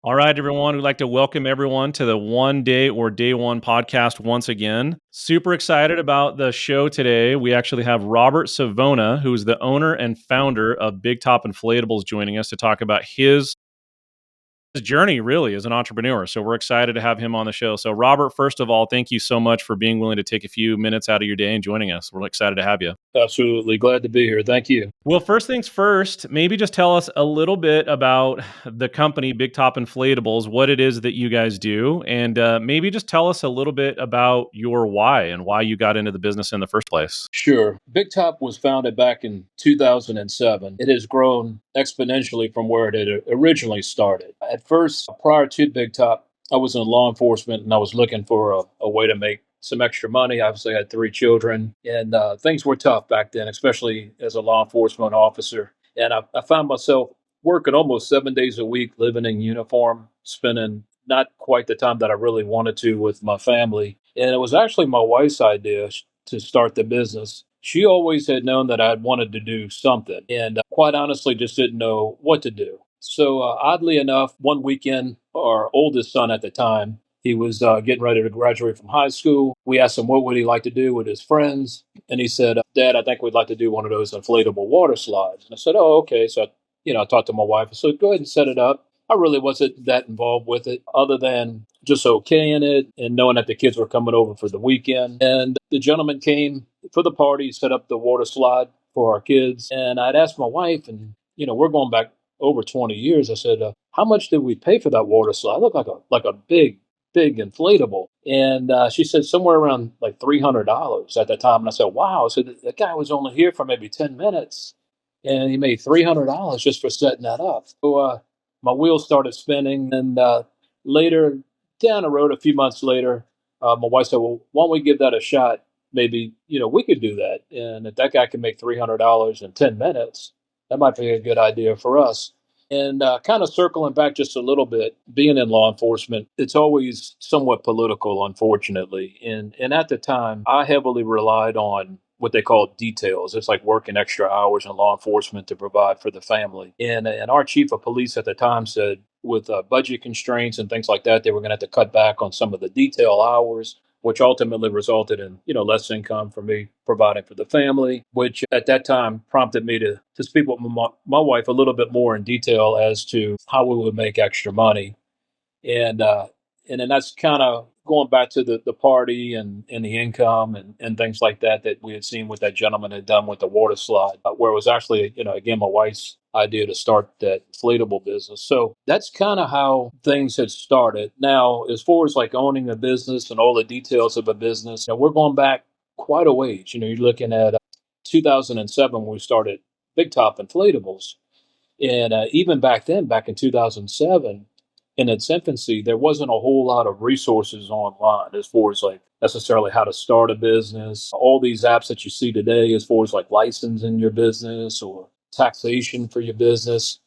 All right, everyone. We'd like to welcome everyone to the One Day or Day One podcast once again. Super excited about the show today. We actually have Robert Savona, who is the owner and founder of Big Top Inflatables, joining us to talk about his journey really as an entrepreneur. So we're excited to have him on the show. So, Robert, first of all, thank you so much for being willing to take a few minutes out of your day and joining us. We're excited to have you. Absolutely. Glad to be here. Thank you. Well, first things first, maybe just tell us a little bit about the company, Big Top Inflatables, what it is that you guys do, and maybe just tell us a little bit about your why and why you got into the business in the first place. Sure. Big Top was founded back in 2007. It has grown exponentially from where it had originally started. At first, prior to Big Top, I was in law enforcement and I was looking for a way to make some extra money. Obviously, I had three children and things were tough back then, especially as a law enforcement officer. And I found myself working almost 7 days a week, living in uniform, spending not quite the time that I really wanted to with my family. And it was actually my wife's idea to start the business. She always had known that I'd wanted to do something and quite honestly just didn't know what to do. So, oddly enough, one weekend, our oldest son at the time, he was getting ready to graduate from high school. We asked him what would he like to do with his friends, and he said, "Dad, I think we'd like to do one of those inflatable water slides." And I said, "Oh, okay." So, I talked to my wife. I said, "Go ahead and set it up." I really wasn't that involved with it, other than just okaying it and knowing that the kids were coming over for the weekend. And the gentleman came for the party, set up the water slide for our kids. And I'd asked my wife, and we're going back over 20 years. I said, "How much did we pay for that water slide? It looked like a big inflatable." And she said somewhere around like $300 at that time. And I said, "Wow!" So the guy was only here for maybe 10 minutes, and he made $300 just for setting that up. So my wheels started spinning, and later down the road, a few months later, my wife said, "Well, why don't we give that a shot? Maybe we could do that, and if that guy can make $300 in 10 minutes, that might be a good idea for us." And kind of circling back just a little bit, being in law enforcement, it's always somewhat political, unfortunately. And at the time, I heavily relied on what they call details. It's like working extra hours in law enforcement to provide for the family. And our chief of police at the time said, with budget constraints and things like that, they were going to have to cut back on some of the detail hours, which ultimately resulted in less income for me providing for the family, which at that time prompted me to speak with my wife a little bit more in detail as to how we would make extra money. And uh, and then that's kind of going back to the party and the income and things like that we had seen what that gentleman had done with the water slide, where it was actually, again, my wife's idea to start that inflatable business. So that's kind of how things had started. Now, as far as like owning a business and all the details of a business, we're going back quite a ways. You're looking at 2007 when we started Big Top Inflatables. And even back then, back in 2007, in its infancy, there wasn't a whole lot of resources online as far as like necessarily how to start a business. All these apps that you see today, as far as like licensing your business or taxation for your business.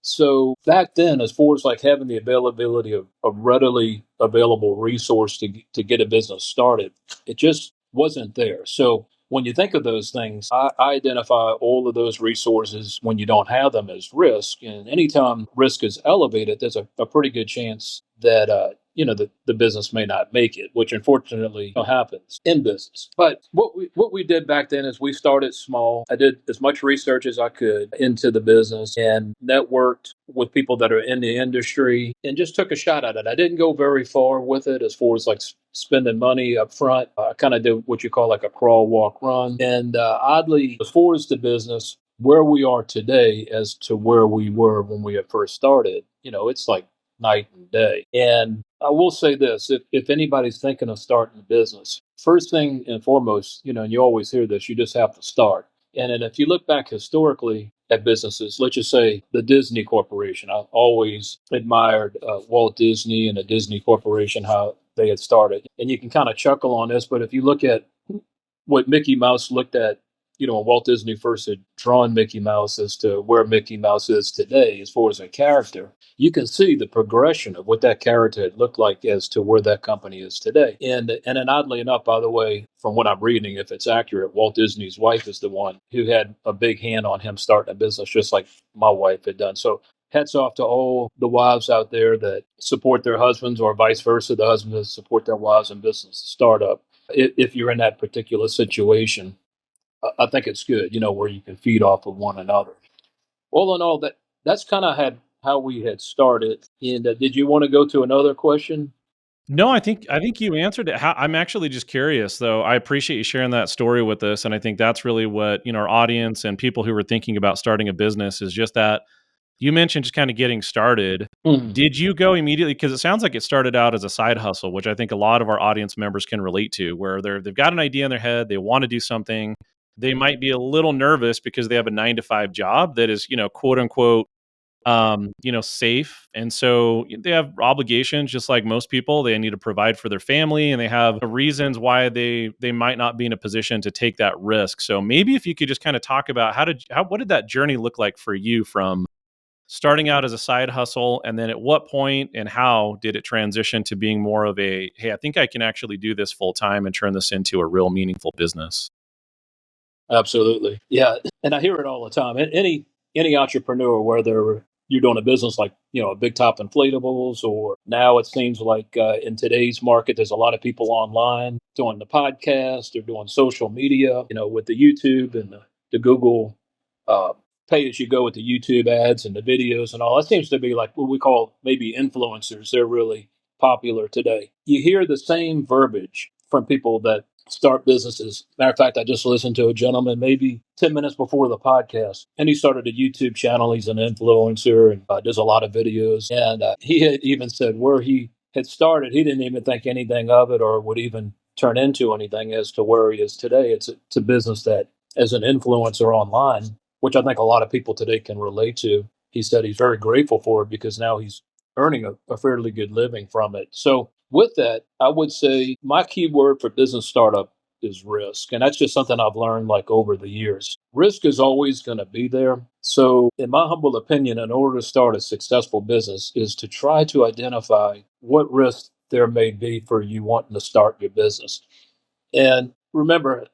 So back then, as far as like having the availability of readily available resource to get a business started, it just wasn't there. So when you think of those things, I identify all of those resources when you don't have them as risk. And anytime risk is elevated, there's a pretty good chance that the business may not make it, which unfortunately happens in business. But what we did back then is we started small. I did as much research as I could into the business and networked with people that are in the industry and just took a shot at it. I didn't go very far with it as far as like spending money up front. I kind of did what you call like a crawl, walk, run. And oddly, as far as the business, where we are today as to where we were when we had first started, it's like night and day. And I will say this, if anybody's thinking of starting a business, first thing and foremost, and you always hear this, you just have to start. And then if you look back historically at businesses, let's just say the Disney Corporation, I've always admired Walt Disney and the Disney Corporation, how they had started. And you can kind of chuckle on this, but if you look at what Mickey Mouse looked at, when Walt Disney first had drawn Mickey Mouse as to where Mickey Mouse is today, as far as a character, you can see the progression of what that character had looked like as to where that company is today. And then oddly enough, by the way, from what I'm reading, if it's accurate, Walt Disney's wife is the one who had a big hand on him starting a business, just like my wife had done. So hats off to all the wives out there that support their husbands, or vice versa, the husbands that support their wives in business startup. If you're in that particular situation, I think it's good, where you can feed off of one another. All in all, that's kind of had how we had started. And did you want to go to another question? No, I think you answered it. I'm actually just curious, though. I appreciate you sharing that story with us, and I think that's really what our audience and people who are thinking about starting a business is just that you mentioned just kind of getting started. Mhm. Did you go immediately? Because it sounds like it started out as a side hustle, which I think a lot of our audience members can relate to, where they've got an idea in their head, they want to do something, they might be a little nervous because they have a 9 to 5 job that is quote unquote safe. And so they have obligations just like most people. They need to provide for their family and they have reasons why they might not be in a position to take that risk. So maybe if you could just kind of talk about what did that journey look like for you from starting out as a side hustle, and then at what point and how did it transition to being more of a, hey, I think I can actually do this full time and turn this into a real meaningful business? Absolutely. Yeah. And I hear it all the time. Any entrepreneur, whether you're doing a business like, a big top inflatables, or now it seems like in today's market, there's a lot of people online doing the podcast or doing social media, with the YouTube and the Google uh, pay as you go with the YouTube ads and the videos and all. That seems to be like what we call maybe influencers. They're really popular today. You hear the same verbiage from people that start businesses. Matter of fact, I just listened to a gentleman maybe 10 minutes before the podcast, and he started a YouTube channel. He's an influencer and does a lot of videos. And he had even said where he had started, he didn't even think anything of it or would even turn into anything as to where he is today. It's a business that, as an influencer online, which I think a lot of people today can relate to, he said he's very grateful for it because now he's earning a fairly good living from it. So with that, I would say my key word for business startup is risk. And that's just something I've learned like over the years. Risk is always going to be there. So, in my humble opinion, in order to start a successful business, is to try to identify what risk there may be for you wanting to start your business. And remember,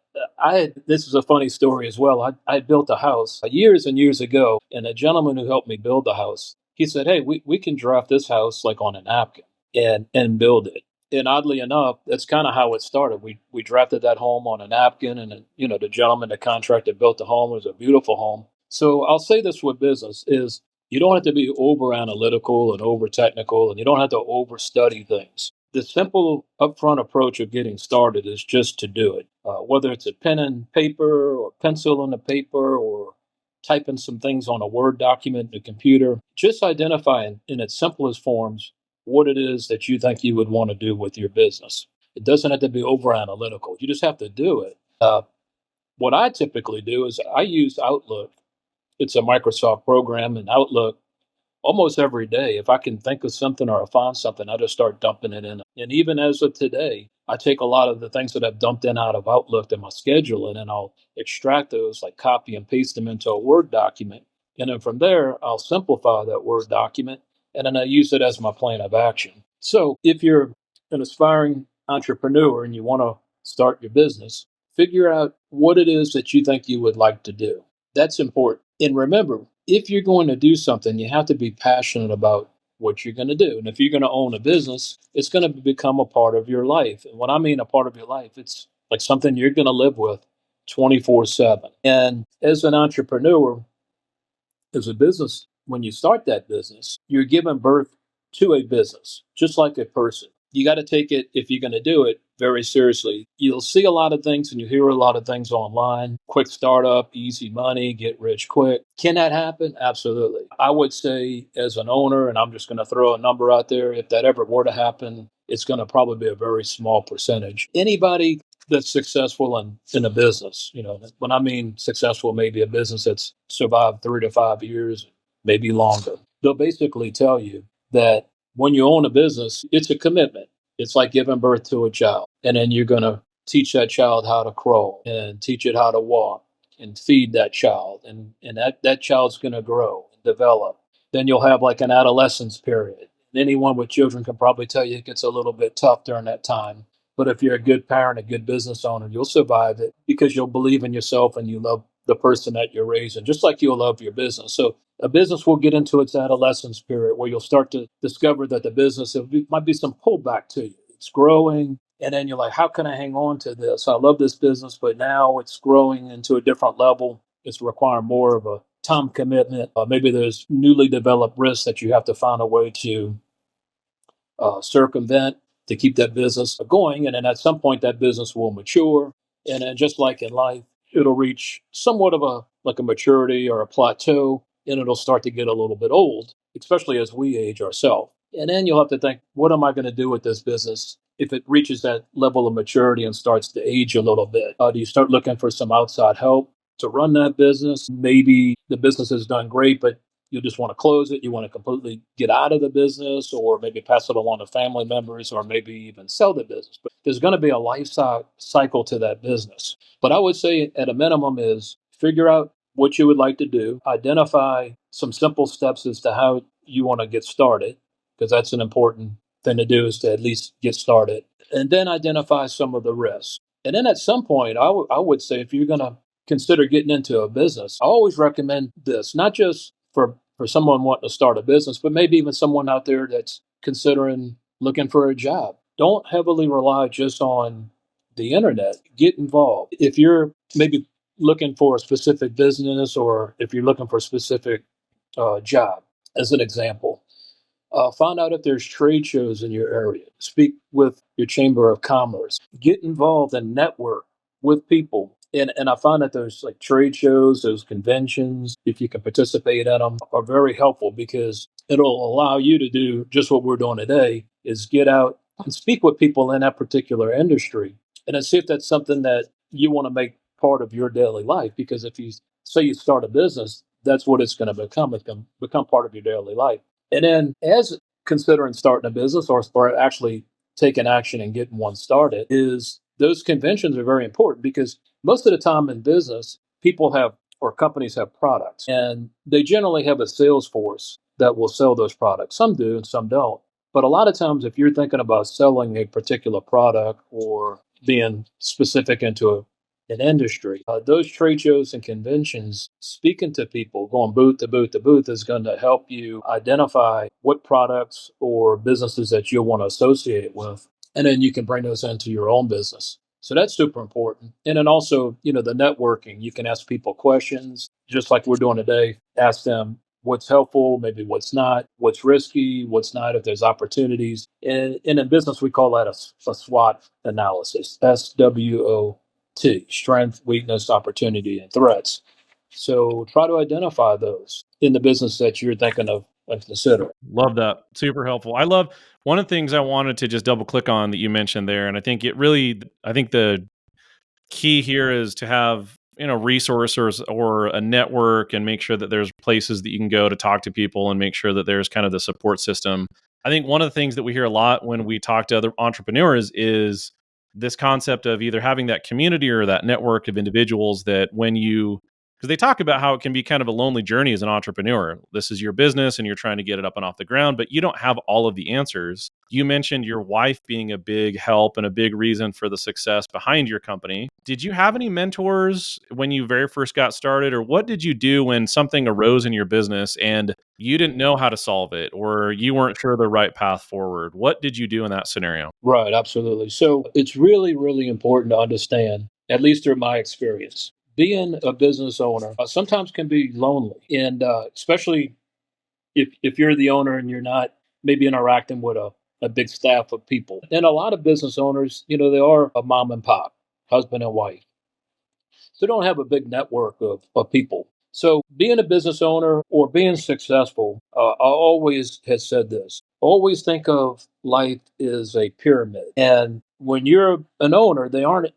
this is a funny story as well. I built a house years and years ago, and a gentleman who helped me build the house, he said, "Hey, we can draft this house like on a napkin and build it." And oddly enough, that's kind of how it started. We drafted that home on a napkin, and then, the gentleman, the contractor, built the home. It was a beautiful home. So I'll say this with business is you don't have to be over analytical and over technical, and you don't have to over study things. The simple upfront approach of getting started is just to do it. Whether it's a pen and paper or pencil on the paper or typing some things on a Word document in a computer, just identify in its simplest forms what it is that you think you would want to do with your business. It doesn't have to be over analytical. You just have to do it. What I typically do is I use Outlook. It's a Microsoft program, and Outlook almost every day. If I can think of something or I find something, I just start dumping it in. And even as of today, I take a lot of the things that I've dumped in out of Outlook in my schedule, and then I'll extract those, like copy and paste them into a Word document. And then from there, I'll simplify that Word document, and then I use it as my plan of action. So if you're an aspiring entrepreneur and you want to start your business, figure out what it is that you think you would like to do. That's important. And remember, if you're going to do something, you have to be passionate about what you're going to do. And if you're going to own a business, it's going to become a part of your life. And when I mean a part of your life, it's like something you're going to live with 24/7. And as an entrepreneur, as a business, when you start that business, you're giving birth to a business, just like a person. You got to take it, if you're going to do it, very seriously. You'll see a lot of things and you hear a lot of things online. Quick startup, easy money, get rich quick. Can that happen? Absolutely. I would say, as an owner, and I'm just going to throw a number out there, if that ever were to happen, it's going to probably be a very small percentage. Anybody that's successful in a business. When I mean successful, maybe a business that's survived 3 to 5 years, maybe longer. They'll basically tell you that when you own a business, it's a commitment. It's like giving birth to a child. And then you're going to teach that child how to crawl and teach it how to walk and feed that child. And that child's going to grow and develop. Then you'll have like an adolescence period. Anyone with children can probably tell you it gets a little bit tough during that time. But if you're a good parent, a good business owner, you'll survive it because you'll believe in yourself and you love the person that you're raising, just like you'll love your business. So a business will get into its adolescence period where you'll start to discover that the business might be some pullback to you. It's growing, and then you're like, how can I hang on to this? I love this business, but now it's growing into a different level. It's requiring more of a time commitment. Maybe there's newly developed risks that you have to find a way to circumvent to keep that business going. And then at some point, that business will mature. And then just like in life, it'll reach somewhat of a maturity or a plateau, and it'll start to get a little bit old, especially as we age ourselves. And then you'll have to think, what am I going to do with this business if it reaches that level of maturity and starts to age a little bit? Do you start looking for some outside help to run that business? Maybe the business has done great, but you just want to close it. You want to completely get out of the business, or maybe pass it along to family members, or maybe even sell the business. But there's going to be a cycle to that business. But I would say at a minimum is figure out what you would like to do, identify some simple steps as to how you want to get started, because that's an important thing to do, is to at least get started, and then identify some of the risks. And then at some point, I would say, if you're going to consider getting into a business, I always recommend this, not just for someone wanting to start a business, but maybe even someone out there that's considering looking for a job. Don't heavily rely just on the internet. Get involved. If you're maybe looking for a specific business, or if you're looking for a specific job, as an example, find out if there's trade shows in your area. Speak with your chamber of commerce. Get involved and network with people. And I find that those like trade shows, those conventions, if you can participate in them, are very helpful, because it'll allow you to do just what we're doing today, is get out and speak with people in that particular industry, and then see if that's something that you want to make part of your daily life. Because if you say you start a business, that's what it's going to become part of your daily life. And then, as considering starting a business, or actually taking action and getting one started, is those conventions are very important, because most of the time in business, people have, or companies have, products, and they generally have a sales force that will sell those products. Some do and some don't. But a lot of times, if you're thinking about selling a particular product, or being specific into an industry, those trade shows and conventions, speaking to people, going booth to booth to booth, is going to help you identify what products or businesses that you'll want to associate with. And then you can bring those into your own business. So that's super important. And then also, the networking. You can ask people questions, just like we're doing today. Ask them what's helpful, maybe what's not, what's risky, what's not, if there's opportunities. And in business, we call that a SWOT analysis, SWOT, strength, weakness, opportunity, and threats. So try to identify those in the business that you're thinking of considering. Love that. Super helpful. I love one of the things I wanted to just double click on that you mentioned there. And I think the key here is to have, resources or a network, and make sure that there's places that you can go to talk to people, and make sure that there's kind of the support system. I think one of the things that we hear a lot when we talk to other entrepreneurs is this concept of either having that community or that network of individuals that because they talk about how it can be kind of a lonely journey as an entrepreneur. This is your business and you're trying to get it up and off the ground, but you don't have all of the answers. You mentioned your wife being a big help and a big reason for the success behind your company. Did you have any mentors when you very first got started, or what did you do when something arose in your business and you didn't know how to solve it, or you weren't sure the right path forward? What did you do in that scenario? Right, absolutely. So it's really, really important to understand, at least through my experience, being a business owner sometimes can be lonely. And especially if you're the owner and you're not maybe interacting with a big staff of people. And a lot of business owners, they are a mom and pop, husband and wife. So they don't have a big network of people. So being a business owner or being successful, I always has said this. Always think of life as a pyramid. And when you're an owner, they aren't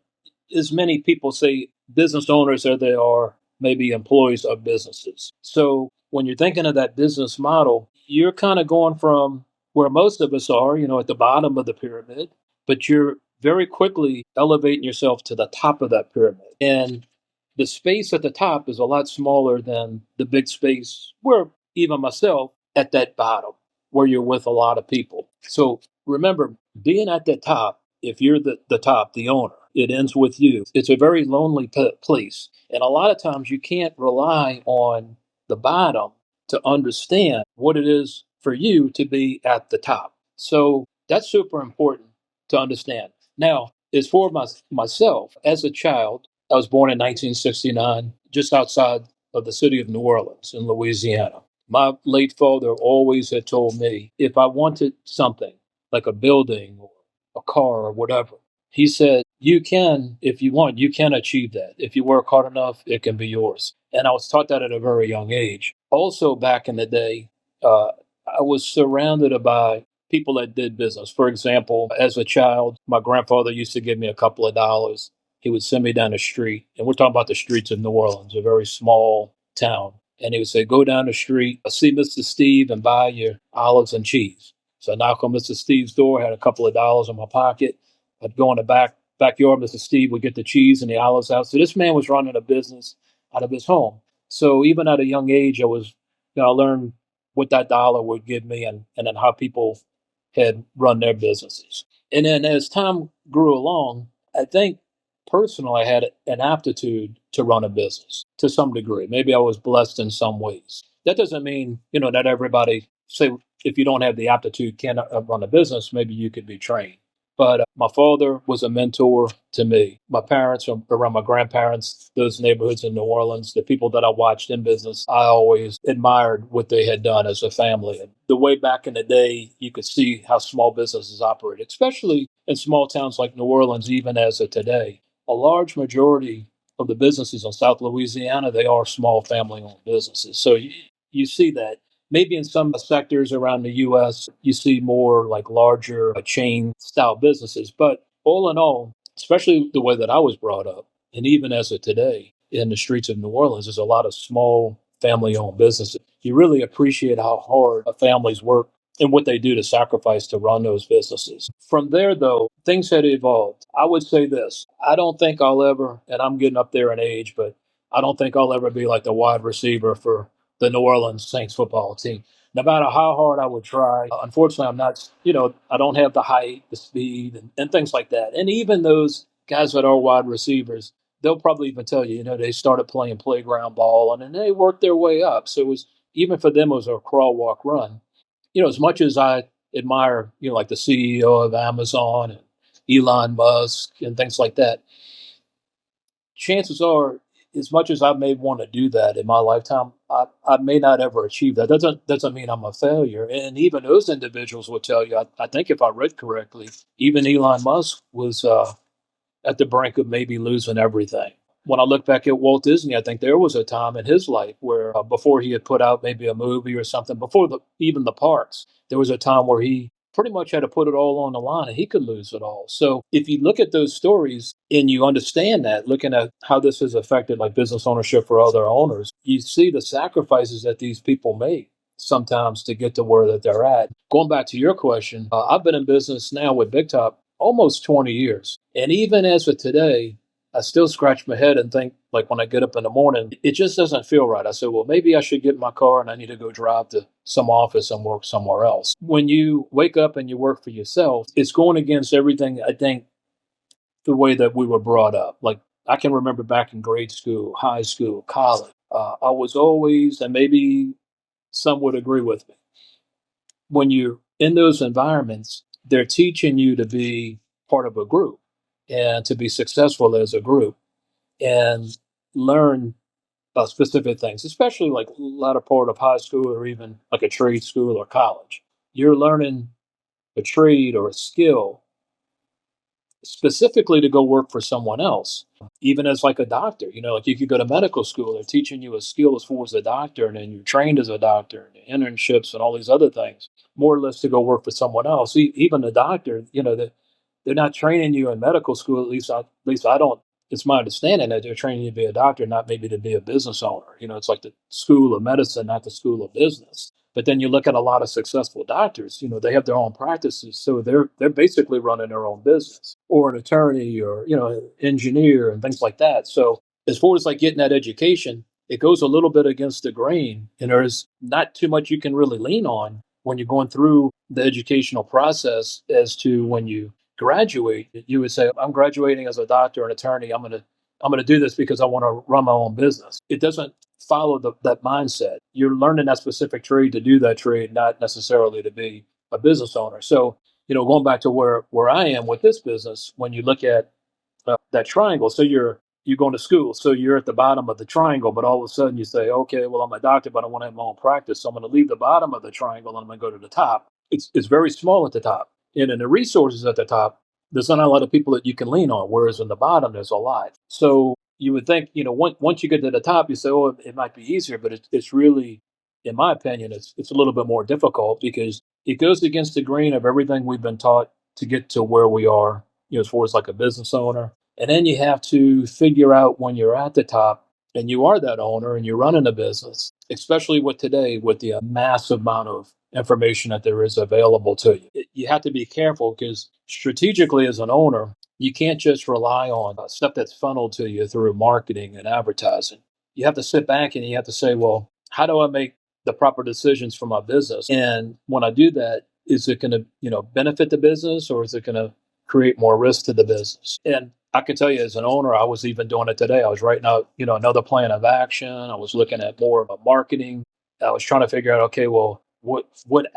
as many people say business owners as they are maybe employees of businesses. So when you're thinking of that business model, you're kind of going from where most of us are, at the bottom of the pyramid, but you're very quickly elevating yourself to the top of that pyramid. And the space at the top is a lot smaller than the big space where even myself at that bottom, where you're with a lot of people. So remember, being at the top, if you're the top, the owner, it ends with you. It's a very lonely place. And a lot of times you can't rely on the bottom to understand what it is for you to be at the top. So that's super important to understand. Now, as for myself, as a child, I was born in 1969, just outside of the city of New Orleans in Louisiana. My late father always had told me if I wanted something like a building or a car or whatever, he said, you can, if you want, you can achieve that. If you work hard enough, it can be yours. And I was taught that at a very young age. Also, back in the day, uh, I was surrounded by people that did business. For example, as a child, my grandfather used to give me a couple of dollars. He would send me down the street, and we're talking about the streets of New Orleans, a very small town. And he would say, go down the street, see Mr. Steve and buy your olives and cheese. So I knock on Mr. Steve's door, had a couple of dollars in my pocket. I'd go in the backyard, Mr. Steve would get the cheese and the olives out. So this man was running a business out of his home. So even at a young age, I learned what that dollar would give me and then how people had run their businesses. And then as time grew along, I think personally I had an aptitude to run a business to some degree. Maybe I was blessed in some ways. That doesn't mean, that everybody say if you don't have the aptitude can't run a business, maybe you could be trained. But my father was a mentor to me. My parents, around my grandparents, those neighborhoods in New Orleans, the people that I watched in business, I always admired what they had done as a family. And the way back in the day, you could see how small businesses operate, especially in small towns like New Orleans, even as of today. A large majority of the businesses in South Louisiana, they are small family owned businesses. So you see that. Maybe in some sectors around the US, you see more like larger chain style businesses. But all in all, especially the way that I was brought up, and even as of today in the streets of New Orleans, there's a lot of small family owned businesses. You really appreciate how hard families work and what they do to sacrifice to run those businesses. From there, though, things had evolved. I would say this I don't think I'll ever, and I'm getting up there in age, but I don't think I'll ever be like the wide receiver for the New Orleans Saints football team. No matter how hard I would try, unfortunately, I'm not, I don't have the height, the speed, and things like that. And even those guys that are wide receivers, they'll probably even tell you, they started playing playground ball and then they worked their way up. So it was, even for them, it was a crawl, walk, run. As much as I admire, like the CEO of Amazon and Elon Musk and things like that, chances are, as much as I may want to do that in my lifetime, I may not ever achieve that. Doesn't mean I'm a failure. And even those individuals will tell you, I think if I read correctly, even Elon Musk was at the brink of maybe losing everything. When I look back at Walt Disney, I think there was a time in his life where before he had put out maybe a movie or something, before even the parks, there was a time where he pretty much had to put it all on the line and he could lose it all. So if you look at those stories and you understand that, looking at how this has affected like business ownership for other owners, you see the sacrifices that these people make sometimes to get to where that they're at. Going back to your question, I've been in business now with Big Top almost 20 years. And even as of today, I still scratch my head and think, like when I get up in the morning, it just doesn't feel right. I said, well, maybe I should get in my car and I need to go drive to some office and work somewhere else. When you wake up and you work for yourself, it's going against everything, I think, the way that we were brought up. Like I can remember back in grade school, high school, college, I was always, and maybe some would agree with me, when you're in those environments, they're teaching you to be part of a group and to be successful as a group and learn about specific things, especially like a latter part of high school or even like a trade school or college. You're learning a trade or a skill specifically to go work for someone else. Even as like a doctor, like you could go to medical school, they're teaching you a skill as far as a doctor, and then you're trained as a doctor, and internships and all these other things, more or less to go work for someone else. Even the doctor, they're not training you in medical school. At least I don't. It's my understanding that they're training you to be a doctor, not maybe to be a business owner. It's like the school of medicine, not the school of business. But then you look at a lot of successful doctors, they have their own practices. So they're basically running their own business, or an attorney, or, engineer and things like that. So as far as like getting that education, it goes a little bit against the grain, and there's not too much you can really lean on when you're going through the educational process as to when you graduate, you would say, I'm graduating as a doctor and attorney. I'm gonna do this because I want to run my own business. It doesn't follow that mindset. You're learning that specific trade to do that trade, not necessarily to be a business owner. So, going back to where I am with this business, when you look at that triangle. So you're going to school, so you're at the bottom of the triangle, but all of a sudden you say, okay, well, I'm a doctor, but I want to have my own practice, so I'm going to leave the bottom of the triangle and I'm going to go to the top. It's very small at the top, and in the resources at the top, there's not a lot of people that you can lean on. Whereas in the bottom, there's a lot. So you would think, once you get to the top, you say, oh, it might be easier, but it's really, in my opinion, it's a little bit more difficult because it goes against the grain of everything we've been taught to get to where we are, as far as like a business owner. And then you have to figure out when you're at the top and you are that owner and you're running a business, especially with today, with the massive amount of information that there is available to you. You have to be careful because strategically, as an owner, you can't just rely on stuff that's funneled to you through marketing and advertising. You have to sit back and you have to say, well, how do I make the proper decisions for my business? And when I do that, is it going to, benefit the business, or is it going to create more risk to the business? And I can tell you, as an owner, I was even doing it today. I was writing out, another plan of action. I was looking at more of a marketing. I was trying to figure out, okay, well, what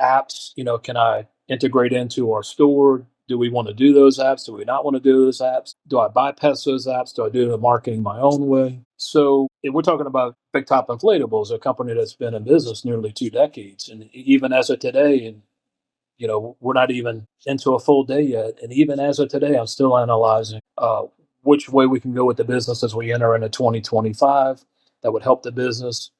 apps, can I integrate into our store? Do we want to do those apps? Do we not want to do those apps? Do I bypass those apps? Do I do the marketing my own way? So if we're talking about Big Top Inflatables, a company that's been in business nearly 2 decades, and even as of today, and we're not even into a full day yet. And even as of today, I'm still analyzing which way we can go with the business as we enter into 2025 that would help the business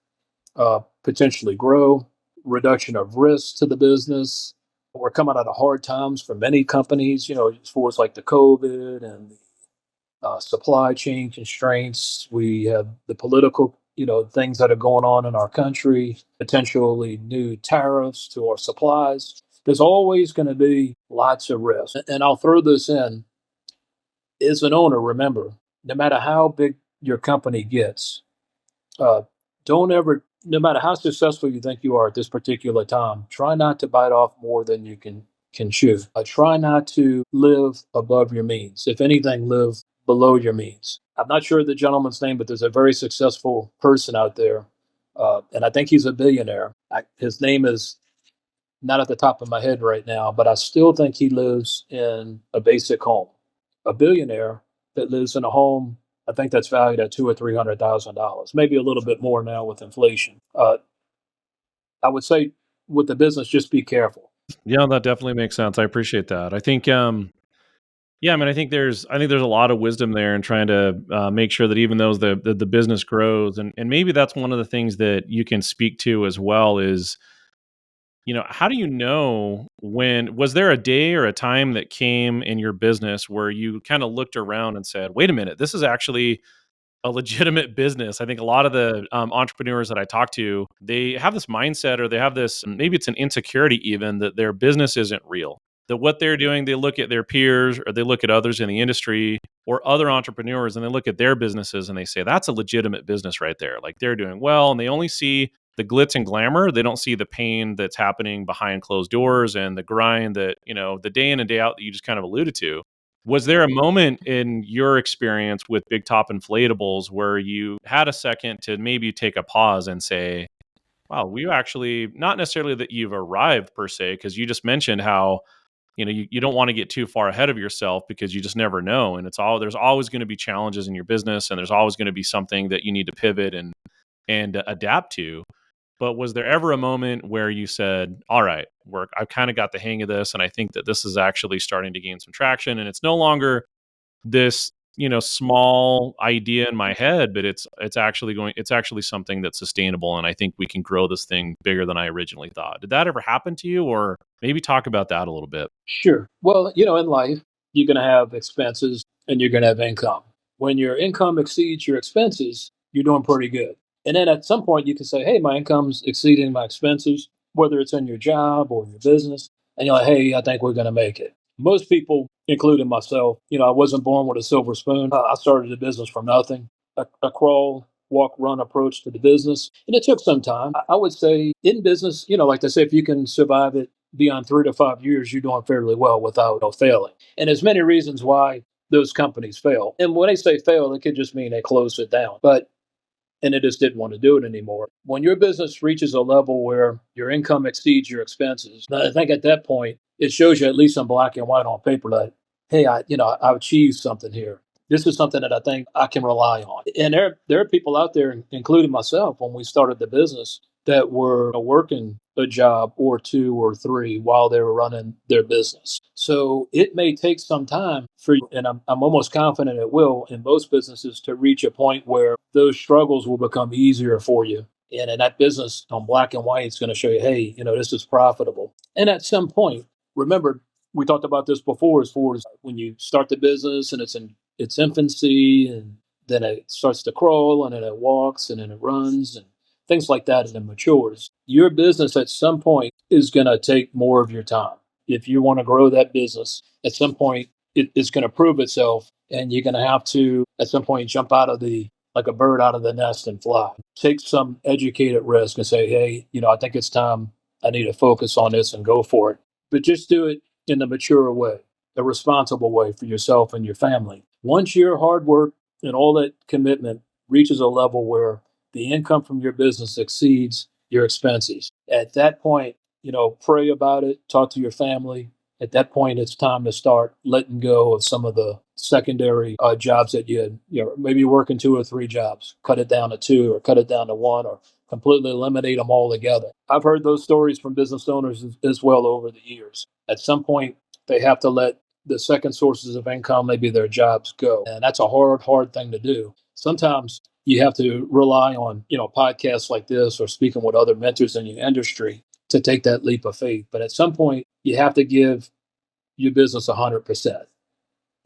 potentially grow, reduction of risk to the business. We're coming out of hard times for many companies, as far as like the COVID and supply chain constraints. We have the political, things that are going on in our country, potentially new tariffs to our supplies. There's always going to be lots of risk. And I'll throw this in, as an owner, remember, no matter how big your company gets, uh, don't ever, no matter how successful you think you are at this particular time, try not to bite off more than you can chew. Try not to live above your means. If anything, live below your means. I'm not sure of the gentleman's name, but there's a very successful person out there, and I think he's a billionaire. His name is not at the top of my head right now, but I still think he lives in a basic home. A billionaire that lives in a home, I think that's valued at $200,000 or $300,000, maybe a little bit more now with inflation. I would say with the business, just be careful. Yeah, that definitely makes sense. I appreciate that. I think, yeah, I mean, I think there's a lot of wisdom there in trying to make sure that even though the business grows, and maybe that's one of the things that you can speak to as well is, how do you know when was there a day or a time that came in your business where you kind of looked around and said, wait a minute, this is actually a legitimate business. I think a lot of the entrepreneurs that I talk to, they have this mindset, or they have this, maybe it's an insecurity even, that their business isn't real. That what they're doing, they look at their peers or they look at others in the industry or other entrepreneurs and they look at their businesses and they say, that's a legitimate business right there. Like they're doing well, and they only see the glitz and glamour. They don't see the pain that's happening behind closed doors and the grind that, the day in and day out that you just kind of alluded to. Was there a moment in your experience with Big Top Inflatables where you had a second to maybe take a pause and say, wow, we actually, not necessarily that you've arrived per se, because you just mentioned how, you don't want to get too far ahead of yourself because you just never know. And there's always going to be challenges in your business, and there's always going to be something that you need to pivot and adapt to. But was there ever a moment where you said, all right, I've kind of got the hang of this, and I think that this is actually starting to gain some traction, and it's no longer this, small idea in my head, but it's actually something that's sustainable, and I think we can grow this thing bigger than I originally thought. Did that ever happen to you, or maybe talk about that a little bit? Sure. Well, in life, you're going to have expenses and you're going to have income. When your income exceeds your expenses, you're doing pretty good. And then at some point, you can say, hey, my income's exceeding my expenses, whether it's in your job or your business. And you're like, hey, I think we're going to make it. Most people, including myself, I wasn't born with a silver spoon. I started a business from nothing, a crawl, walk, run approach to the business. And it took some time. I would say in business, like they say, if you can survive it beyond 3 to 5 years, you're doing fairly well without failing. And there's many reasons why those companies fail. And when they say fail, it could just mean they close it down. But and they just didn't want to do it anymore. When your business reaches a level where your income exceeds your expenses, I think at that point it shows you at least in black and white on paper that, hey, I've achieved something here. This is something that I think I can rely on. And there are people out there, including myself, when we started the business, that were working a job or two or three while they were running their business. So it may take some time for you, and I'm almost confident it will in most businesses to reach a point where those struggles will become easier for you. And in that business on black and white, it's going to show you, hey, this is profitable. And at some point, remember, we talked about this before as far as when you start the business and it's in its infancy, and then it starts to crawl, and then it walks, and then it runs, and things like that, and it matures. Your business at some point is going to take more of your time. If you want to grow that business, at some point it's going to prove itself, and you're going to have to at some point jump out of the like a bird out of the nest and fly. Take some educated risk and say, hey, I think it's time. I need to focus on this and go for it. But just do it in a mature way, a responsible way for yourself and your family. Once your hard work and all that commitment reaches a level where the income from your business exceeds your expenses, at that point, pray about it, talk to your family. At that point, it's time to start letting go of some of the secondary jobs that you had. Maybe working two or three jobs, cut it down to two or cut it down to one or completely eliminate them altogether. I've heard those stories from business owners as well over the years. At some point, they have to let the second sources of income, maybe their jobs, go. And that's a hard thing to do. Sometimes you have to rely on, podcasts like this or speaking with other mentors in your industry to take that leap of faith. But at some point, you have to give your business 100%,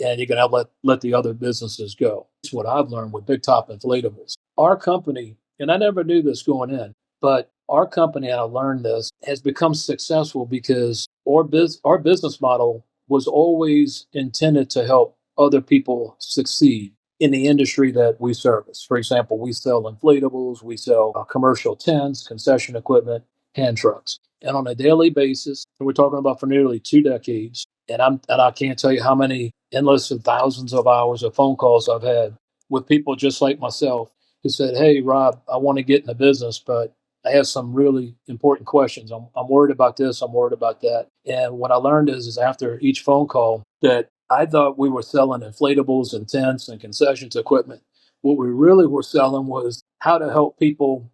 and you're going to let the other businesses go. It's what I've learned with Big Top Inflatables. Our company, and I never knew this going in, but our company, and I learned this, has become successful because our business model was always intended to help other people succeed in the industry that we service. For example, we sell inflatables, we sell commercial tents, concession equipment, hand trucks. And on a daily basis, and we're talking about for nearly 2 decades, and I can't tell you how many endless and thousands of hours of phone calls I've had with people just like myself who said, "Hey, Rob, I want to get in the business, but I have some really important questions. I'm worried about this. I'm worried about that." And what I learned is after each phone call that I thought we were selling inflatables and tents and concessions equipment. What we really were selling was how to help people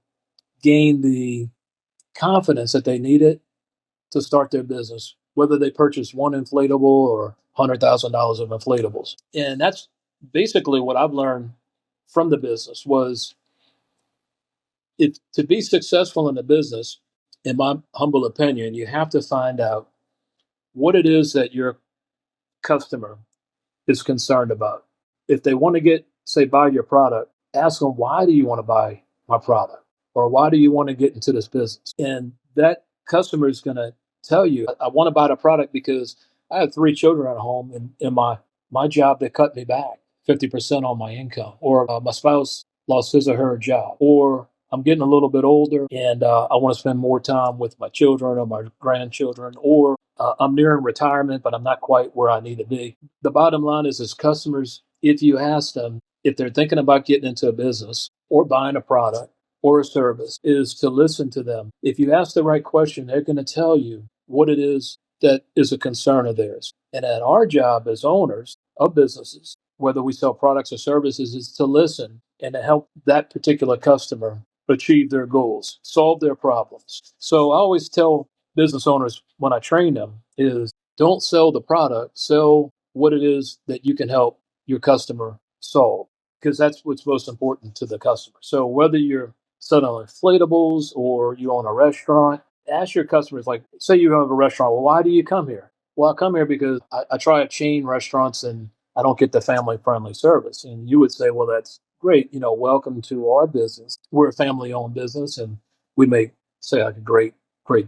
gain the confidence that they needed to start their business, whether they purchase one inflatable or $100,000 of inflatables. And that's basically what I've learned from the business was if to be successful in the business, in my humble opinion, you have to find out what it is that your customer is concerned about. If they want to buy your product, ask them, why do you want to buy my product? Or why do you want to get into this business? And that customer is going to tell you, I want to buy the product because I have 3 children at home, and in my job, they cut me back 50% on my income. Or my spouse lost his or her job. Or I'm getting a little bit older and I want to spend more time with my children or my grandchildren. Or I'm nearing retirement, but I'm not quite where I need to be. The bottom line is, as customers, if you ask them if they're thinking about getting into a business or buying a product or a service, is to listen to them. If you ask the right question, they're going to tell you what it is that is a concern of theirs. And at our job as owners of businesses, whether we sell products or services, is to listen and to help that particular customer achieve their goals, solve their problems. So I always tell business owners when I train them is don't sell the product, sell what it is that you can help your customer solve, because that's what's most important to the customer. So whether you're selling inflatables or you own a restaurant, ask your customers, like, say you have a restaurant, well, why do you come here? Well, I come here because I try to chain restaurants and I don't get the family friendly service. And you would say, well, that's great. Welcome to our business. We're a family owned business and we make, say, like a great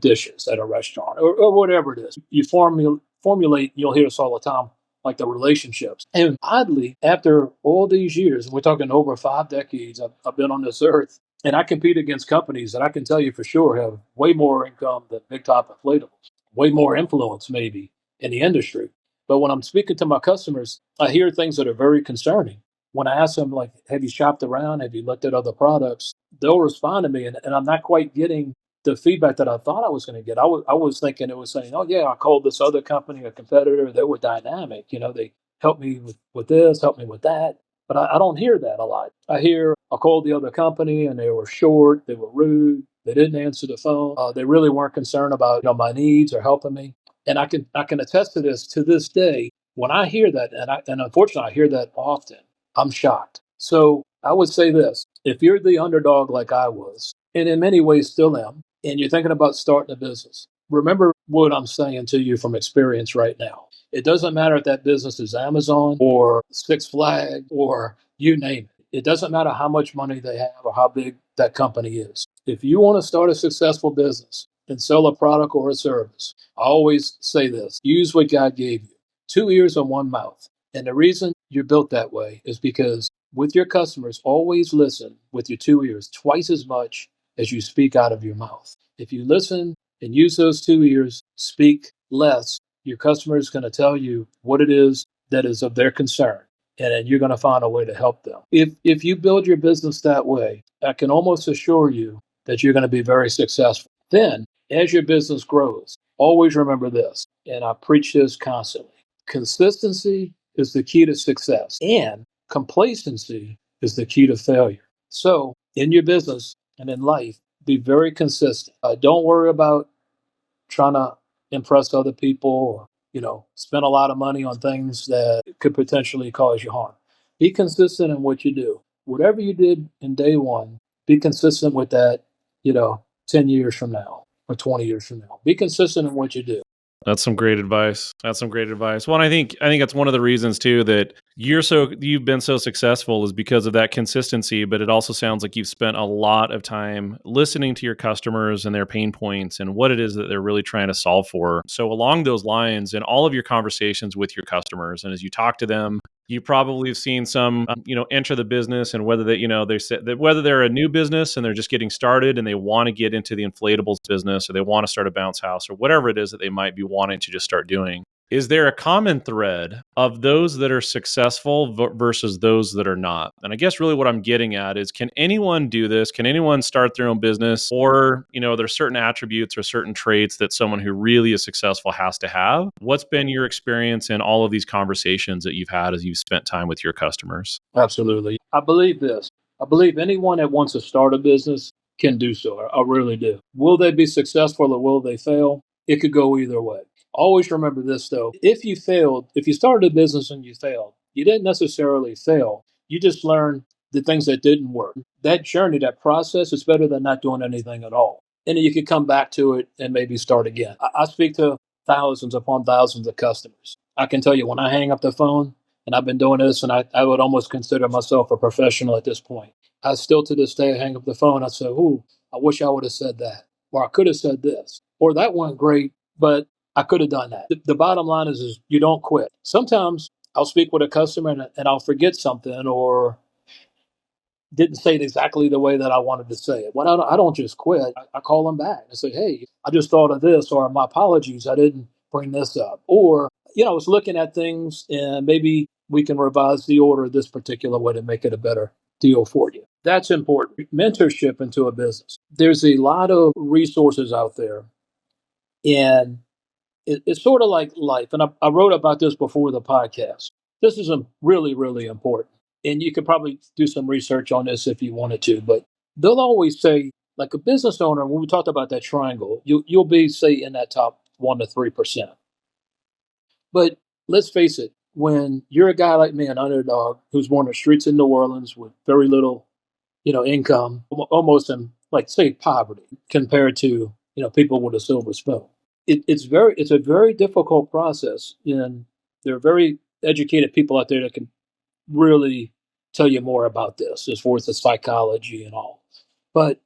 dishes at a restaurant or whatever it is. You formulate, you'll hear us all the time, like the relationships. And oddly, after all these years, and we're talking over 5 decades, I've been on this earth, and I compete against companies that I can tell you for sure have way more income than Big Top Inflatables. way more influence maybe in the industry. But when I'm speaking to my customers, I hear things that are very concerning. When I ask them, like, have you shopped around? Have you looked at other products? They'll respond to me, and I'm not quite getting the feedback that I thought I was going to get. I was thinking it was saying, oh, yeah, I called this other company, a competitor. They were dynamic. They helped me with this, helped me with that. But I don't hear that a lot. I hear I called the other company and they were short, they were rude, they didn't answer the phone, they really weren't concerned about my needs or helping me. And I can attest to this day. When I hear that, and unfortunately I hear that often, I'm shocked. So I would say this: if you're the underdog like I was, and in many ways still am, and you're thinking about starting a business, remember what I'm saying to you from experience right now. It doesn't matter if that business is Amazon or Six Flags or you name it. It doesn't matter how much money they have or how big that company is. If you want to start a successful business and sell a product or a service, I always say this: use what God gave you. Two ears and one mouth. And the reason you're built that way is because with your customers, always listen with your two ears twice as much as you speak out of your mouth. If you listen and use those two ears, speak less, your customer is going to tell you what it is that is of their concern. And then you're going to find a way to help them. If you build your business that way, I can almost assure you that you're going to be very successful. Then, as your business grows, always remember this, and I preach this constantly: consistency is the key to success, and complacency is the key to failure. So, in your business and in life, be very consistent. Don't worry about trying to impress other people or spend a lot of money on things that could potentially cause you harm. Be consistent in what you do. Whatever you did in day one, be consistent with that, 10 years from now or 20 years from now. Be consistent in what you do. That's some great advice. That's some great advice. Well, and I think that's one of the reasons too that you've been so successful is because of that consistency, but it also sounds like you've spent a lot of time listening to your customers and their pain points and what it is that they're really trying to solve for. So along those lines, in all of your conversations with your customers and as you talk to them, you probably have seen some, enter the business, and whether they said that whether they're a new business and they're just getting started and they want to get into the inflatables business, or they want to start a bounce house, or whatever it is that they might be wanting to just start doing. Is there a common thread of those that are successful versus those that are not? And I guess really what I'm getting at is, can anyone do this? Can anyone start their own business? Or, there's certain attributes or certain traits that someone who really is successful has to have. What's been your experience in all of these conversations that you've had as you've spent time with your customers? Absolutely. I believe this. I believe anyone that wants to start a business can do so. I really do. Will they be successful or will they fail? It could go either way. Always remember this though. If you started a business and you failed, you didn't necessarily fail. You just learned the things that didn't work. That journey, that process is better than not doing anything at all. And then you could come back to it and maybe start again. I speak to thousands upon thousands of customers. I can tell you, when I hang up the phone, and I've been doing this, and I would almost consider myself a professional at this point. I still to this day hang up the phone. I say, "Ooh, I wish I would have said that, or I could have said this, or that went great, but I could have done that." The bottom line is you don't quit. Sometimes I'll speak with a customer and I'll forget something, or didn't say it exactly the way that I wanted to say it. Well, I don't just quit. I call them back and say, "Hey, I just thought of this," or "My apologies, I didn't bring this up," or I was looking at things and maybe we can revise the order this particular way to make it a better deal for you. That's important. Mentorship into a business. There's a lot of resources out there, and it's sort of like life. And I wrote about this before the podcast. This is really, really important. And you could probably do some research on this if you wanted to, but they'll always say, like a business owner, when we talked about that triangle, you'll be, say, in that top 1 to 3%. But let's face it, when you're a guy like me, an underdog who's born on the streets in New Orleans with very little, income, almost in, like, say, poverty compared to, people with a silver spoon. It's a very difficult process, and there are very educated people out there that can really tell you more about this as far as the psychology and all. But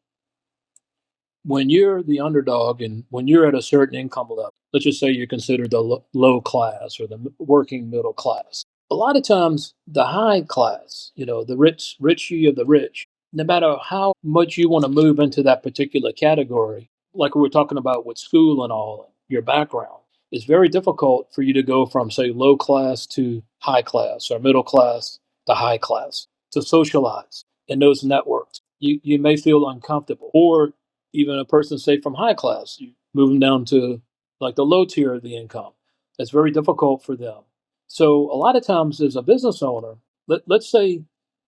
when you're the underdog and when you're at a certain income level, let's just say you're considered the low class or the working middle class. A lot of times, the high class, the richie of the rich, no matter how much you want to move into that particular category, like we were talking about with school and all, your background. It's very difficult for you to go from, say, low class to high class or middle class to high class to socialize in those networks. You may feel uncomfortable, or even a person, say, from high class, you move them down to like the low tier of the income. It's very difficult for them. So a lot of times, as a business owner, let's say,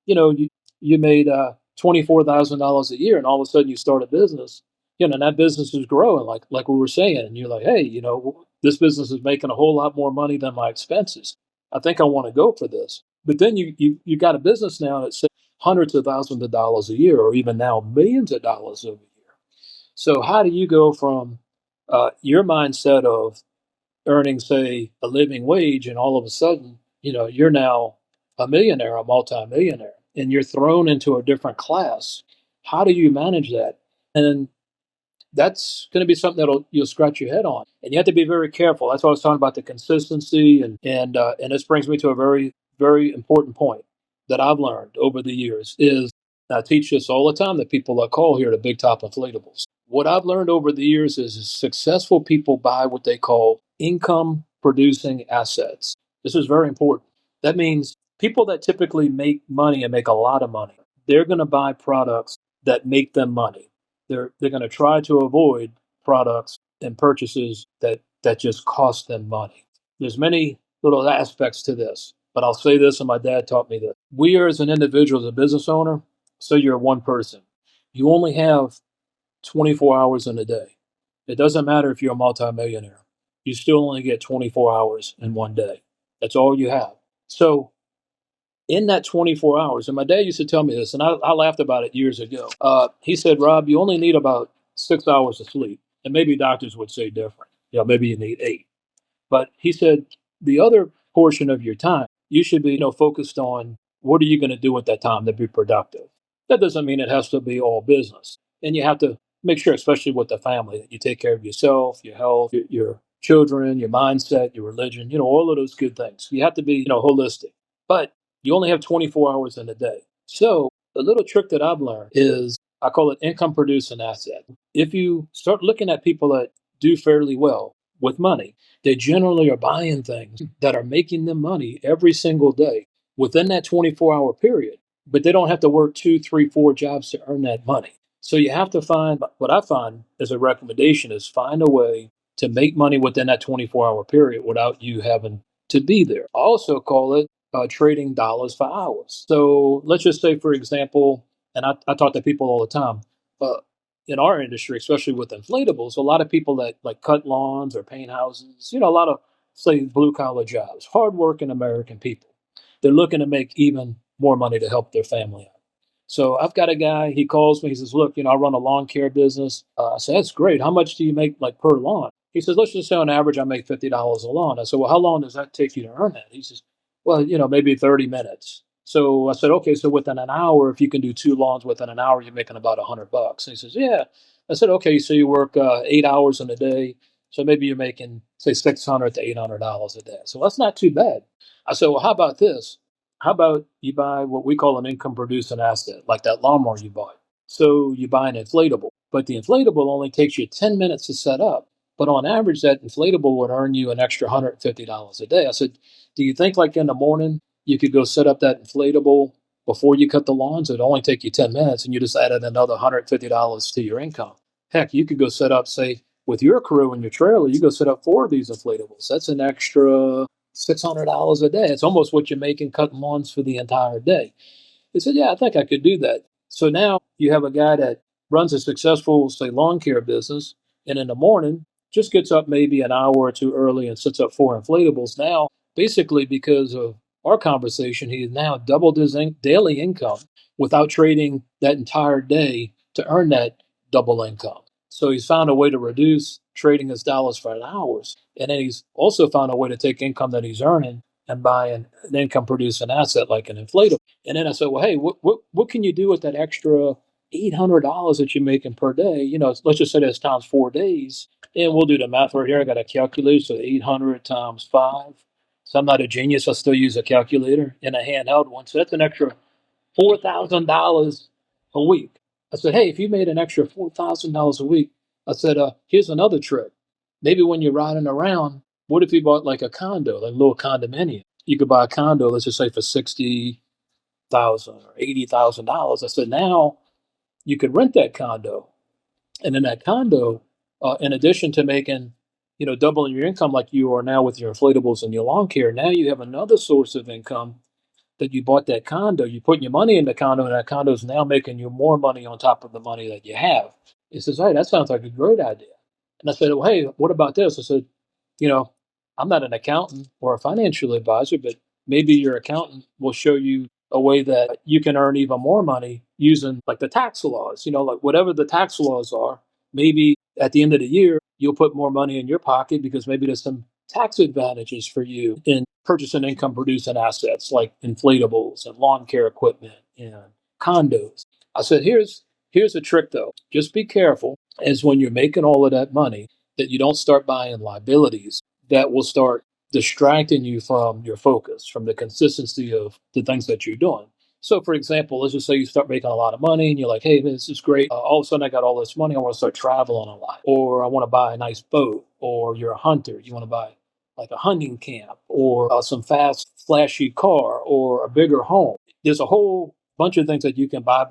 you made $24,000 a year, and all of a sudden you start a business, and that business is growing, like we were saying, and you're like, hey, this business is making a whole lot more money than my expenses. I think I want to go for this. But then you got a business now that's hundreds of thousands of dollars a year, or even now millions of dollars a year. So how do you go from your mindset of earning, say, a living wage, and all of a sudden, you're now a millionaire, a multimillionaire, and you're thrown into a different class? How do you manage that? And that's going to be something you'll scratch your head on, and you have to be very careful. That's why I was talking about the consistency, and this brings me to a very, very important point that I've learned over the years is, and I teach this all the time to people I call here, the Big Top Inflatables. What I've learned over the years is successful people buy what they call income producing assets. This is very important. That means people that typically make money and make a lot of money, they're going to buy products that make them money. They're going to try to avoid products and purchases that just cost them money. There's many little aspects to this, but I'll say this, and my dad taught me this. We are, as an individual, as a business owner, so you're one person. You only have 24 hours in a day. It doesn't matter if you're a multimillionaire. You still only get 24 hours in one day. That's all you have. So in that 24 hours, and my dad used to tell me this, and I laughed about it years ago. He said, Rob, you only need about 6 hours of sleep. And maybe doctors would say different. Maybe you need 8. But he said the other portion of your time, you should be, focused on what are you going to do with that time to be productive. That doesn't mean it has to be all business. And you have to make sure, especially with the family, that you take care of yourself, your health, your children, your mindset, your religion, all of those good things. You have to be, holistic. But you only have 24 hours in a day. So the little trick that I've learned is I call it income producing asset. If you start looking at people that do fairly well with money, they generally are buying things that are making them money every single day within that 24-hour period, but they don't have to work 2, 3, 4 jobs to earn that money. So you have to find, what I find as a recommendation is, find a way to make money within that 24-hour period without you having to be there. I also call it trading dollars for hours. So let's just say, for example, and I talk to people all the time, uh, in our industry, especially with inflatables, a lot of people that like cut lawns or paint houses, a lot of, say, blue collar jobs, hardworking American people. They're looking to make even more money to help their family out. So I've got a guy, he calls me, he says, look, I run a lawn care business. I said, that's great. How much do you make like per lawn? He says, let's just say on average, I make $50 a lawn. I said, well, how long does that take you to earn that? He says, well, maybe 30 minutes. So I said, okay, so within an hour, if you can do 2 lawns within an hour, you're making about $100. And he says, yeah. I said, okay, so you work 8 hours in a day. So maybe you're making, say, $600 to $800 a day. So that's not too bad. I said, well, how about this? How about you buy what we call an income producing asset, like that lawnmower you bought? So you buy an inflatable, but the inflatable only takes you 10 minutes to set up. But on average, that inflatable would earn you an extra $150 a day. I said, do you think like in the morning you could go set up that inflatable before you cut the lawns? It'd only take you 10 minutes and you just added another $150 to your income. Heck, you could go set up, say, with your crew and your trailer, you go set up 4 of these inflatables. That's an extra $600 a day. It's almost what you're making cutting lawns for the entire day. He said, yeah, I think I could do that. So now you have a guy that runs a successful, say, lawn care business, and in the morning just gets up maybe an hour or two early and sets up 4 inflatables. Now, basically, because of our conversation, he has now doubled his daily income without trading that entire day to earn that double income. So he's found a way to reduce trading his dollars for hours. And then he's also found a way to take income that he's earning and buy an income producing asset like an inflatable. And then I said, well, hey, what can you do with that extra $800 that you're making per day? Let's just say that's times 4 days. And we'll do the math right here. I got a calculator, so 800 times 5. So I'm not a genius. I still use a calculator and a handheld one. So that's an extra $4,000 a week. I said, hey, if you made an extra $4,000 a week, I said, here's another trick. maybe when you're riding around, what if you bought like a condo, like a little condominium? You could buy a condo, let's just say for 60,000 or $80,000. I said now you could rent that condo, and in that condo, in addition to making, doubling your income like you are now with your inflatables and your lawn care, now you have another source of income that you bought that condo. You're putting your money in the condo, and that condo is now making you more money on top of the money that you have. He says, "Hey, that sounds like a great idea." And I said, "Well, hey, what about this?" I said, "You know, I'm not an accountant or a financial advisor, but maybe your accountant will show you a way that you can earn even more money using like the tax laws, like whatever the tax laws are. Maybe at the end of the year, you'll put more money in your pocket because maybe there's some tax advantages for you in purchasing income producing assets like inflatables and lawn care equipment and condos." I said, here's a trick though. Just be careful as when you're making all of that money that you don't start buying liabilities that will start distracting you from your focus, from the consistency of the things that you're doing. So, for example, let's just say you start making a lot of money and you're like, hey, this is great. All of a sudden, I got all this money. I want to start traveling a lot, or I want to buy a nice boat, or you're a hunter. You want to buy like a hunting camp, or some fast, flashy car, or a bigger home. There's a whole bunch of things that you can buy.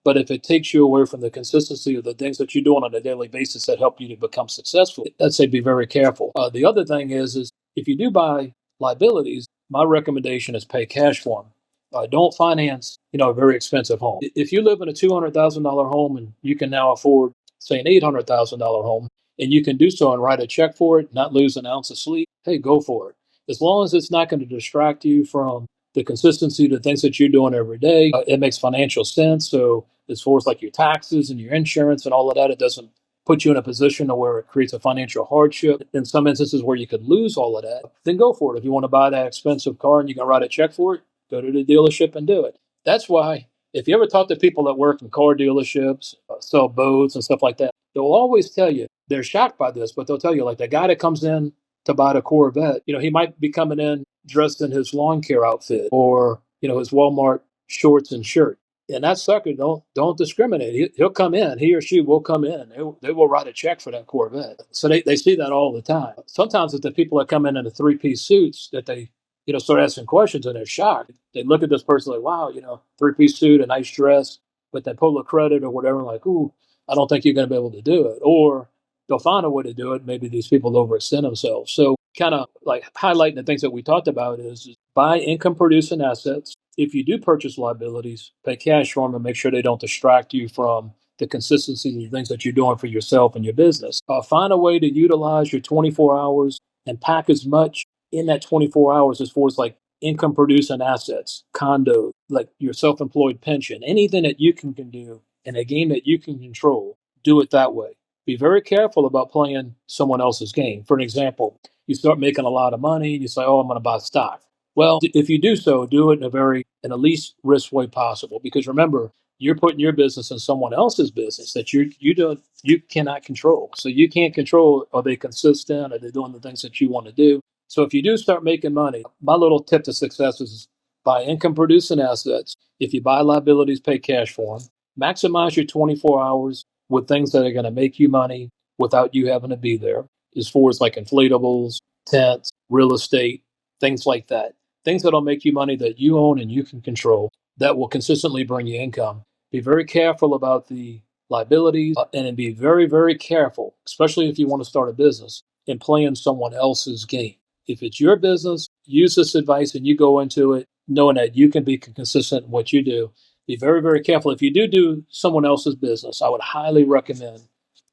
But if it takes you away from the consistency of the things that you're doing on a daily basis that help you to become successful, I'd say be very careful. The other thing is if you do buy liabilities, my recommendation is pay cash for them. Don't finance, a very expensive home. If you live in a $200,000 home and you can now afford, say, an $800,000 home, and you can do so and write a check for it, not lose an ounce of sleep, hey, go for it. As long as it's not going to distract you from the consistency, the things that you're doing every day, it makes financial sense. So as far as like your taxes and your insurance and all of that, it doesn't put you in a position where it creates a financial hardship. In some instances where you could lose all of that, then go for it. If you want to buy that expensive car and you can write a check for it, go to the dealership and do it. That's why if you ever talk to people that work in car dealerships, sell boats and stuff like that, they'll always tell you they're shocked by this, but they'll tell you like the guy that comes in to buy the Corvette, he might be coming in dressed in his lawn care outfit or his Walmart shorts and shirt. And that sucker don't discriminate. He'll come in. He or she will come in. They will write a check for that Corvette. So they see that all the time. Sometimes it's the people that come in the three-piece suits that they start asking questions and they're shocked. They look at this person like, wow, three-piece suit, a nice dress, but they pull a credit or whatever, like, ooh, I don't think you're going to be able to do it. Or they'll find a way to do it. Maybe these people overextend themselves. So kind of like highlighting the things that we talked about is buy income producing assets. If you do purchase liabilities, pay cash for them and make sure they don't distract you from the consistency of the things that you're doing for yourself and your business. Find a way to utilize your 24 hours and pack as much in that 24 hours as far as like income producing assets, condos, like your self employed pension, anything that you can do in a game that you can control, do it that way. Be very careful about playing someone else's game. For an example, you start making a lot of money and you say, oh, I'm going to buy stock. Well, if you do so, do it in the least risk way possible. Because remember, you're putting your business in someone else's business that you cannot control. So you can't control, are they consistent? Are they doing the things that you want to do? So if you do start making money, my little tip to success is buy income producing assets. If you buy liabilities, pay cash for them. Maximize your 24 hours with things that are going to make you money without you having to be there, as far as like inflatables, tents, real estate, things like that. Things that'll make you money that you own and you can control that will consistently bring you income. Be very careful about the liabilities and be very, very careful, especially if you want to start a business, in playing someone else's game. If it's your business, use this advice and you go into it knowing that you can be consistent in what you do. Be very, very careful. If you do someone else's business, I would highly recommend